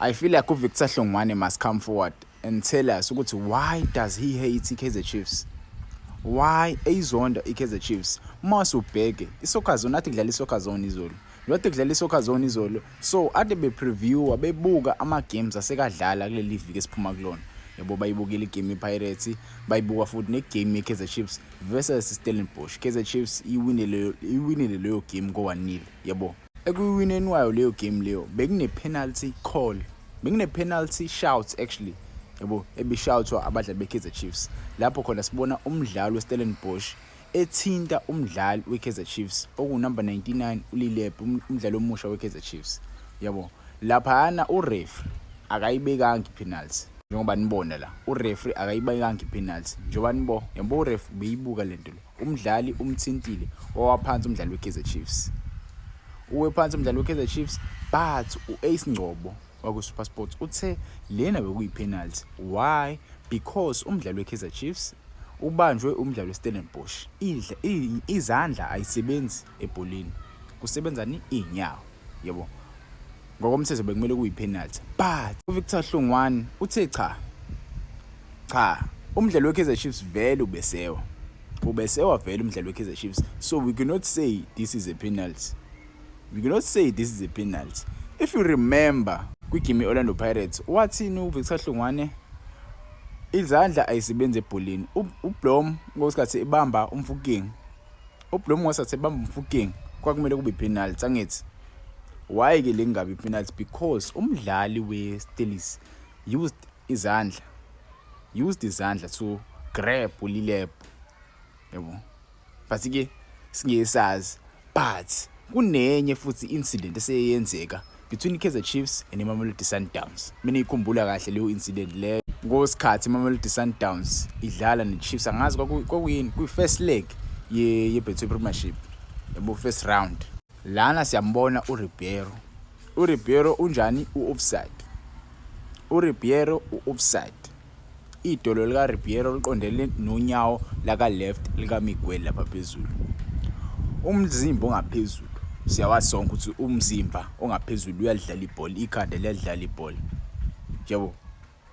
I feel like uVictor Hlongwane must come forward and tell us ukuthi why does he hate iKaizer Chiefs? Why eyizonda iKaizer Chiefs? Mase ubheke iSoccer Zone athi kudlala iSoccer Zone izolo. Lothi kudlala iSoccer Zone izolo. So ade bepreview bebuka ama games asekadlala kuleli viki esiphuma kulona. Yabo bayibukile igame iPirates, bayibuka futhi negame yeKaizer Chiefs versus Stellenbosch. Kaizer Chiefs iwinile leyo game ngo-1-0, yabo. Ekuwineni wayo leyo game leyo bekune penalty call. Bekune penalty shout actually. Yabo ebishoutwa abadlali beKaizer Chiefs. Lapho khona sibona umdlali weStellenbosch ethinta umdlali weKaizer Chiefs okunumber 99 uLileb umdlali omusha weKaizer Chiefs. Yabo laphana ureferee akayibekanga ipenalty. Njengoba nibona la ureferee akayibekanga ipenalty. Njengoba nibo yabo ureferee beyibuka lento lo. Umdlali umthintile owaphansi umdlali weKaizer Chiefs. Uwephansi umdlali weKaizer Chiefs but uAce Ngcobo wakuSuperSport uthe lena bekuyipenalty. Why? Because umdlali weKaizer Chiefs ubanjwe umdlali weStellenbosch. Izandla ayisebenzi ebholini. Kusebenzani inyawo. Yebo. Ngokomthetho bekumele kuyipenalty. But uVictor Hlongwane uthe cha. Umdlali weKaizer Chiefs vele ubesewa vele umdlali weKaizer Chiefs. So we cannot say this is a penalty. We cannot say this is a penalty. If you remember, kwigame Orlando Pirates, wathini uVictor Hlongwane? Izandla ayisebenze ebholini. uBlom ngosikhathi ebamba umfuking. uBlom ngosikhathi ebamba umfuking, kwakumele kube penalty angithi. Why ke lengabi penalty? Because umdlali weStellis used izandla to grab uLileb. Yebo. But ke singesazi. But kunenye futhi incident eseyenzeka between Kaizer Chiefs and Mamelodi Sundowns. Mina ikhumbula kahle leyo incident le ngosikhathi Mamelodi Sundowns idlala neChiefs. Angazi kwakuyini kwi-first leg ye-Betway Premiership. Yabo first round. Lana siyambona uRibeiro unjani uoffside. uRibeiro uoffside. Idolo lika Ribeiro liqondele nonyawo laka left lika Miguel lapha phezulu. Umzimba ongaphezulu siyawasonga ukuthi umzimba ongaphezulu uyadlala ibhola, ikhanda liyadlala ibhola. Yebo.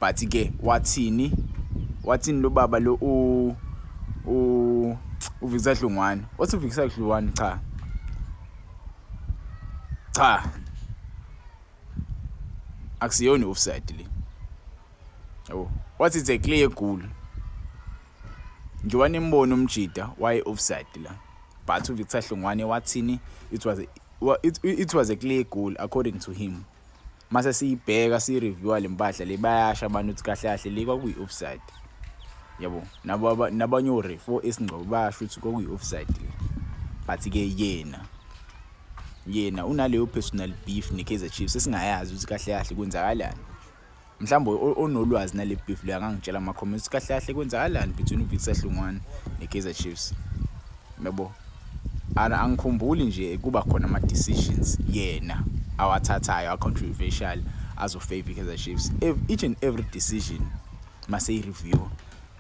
But ke wathini lo baba lo uVictor Hlongwane. Wathi uVictor Hlongwane cha. Akusiyona offside le. Yebo. What is a clear goal? Njengoba nimbono umjida why offside la. But uVictor Hlongwane wathini it was a clear goal according to him. Mase siyibheka sireview le mpahla le bayasha abantu ukuthi kahle kahle le kwakuyi offside. Yabo nabanye orefo esingqobo bayasho ukuthi kwakuyi offside. But ke yena unaleyo personal beef neKaizer Chiefs esingayazi ukuthi kahle kahle kwenzakalani. Mhlawumbe onolwazi nale beef le angangitshela ama comments kahle kahle kwenzakalani between uVictor Hlongwane neKaizer Chiefs. Yabo angikhumbuli nje kuba khona ama decisions yena awathathayo controversial azofavor iKaizer Chiefs. Each and every decision mase review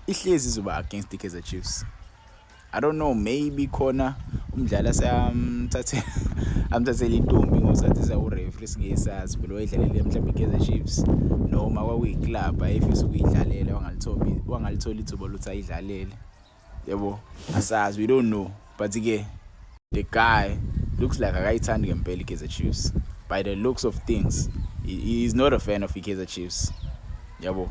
ihlezi izoba against iKaizer Chiefs. I don't know, maybe khona umdlali amthathele intombi ngosathi sa ureferee singesazi phela wayidlalela mhlawumbe iKaizer Chiefs noma kwakuyiclub ayefisa ukuyidlalela wangalithola ithuba lokuthi ayidlalele. Yebo asazi, we don't know, but ke the guy looks like akayithandi ngempela iKaizer Chiefs. By the looks of things, he is not a fan of iKaizer Chiefs. Yabo.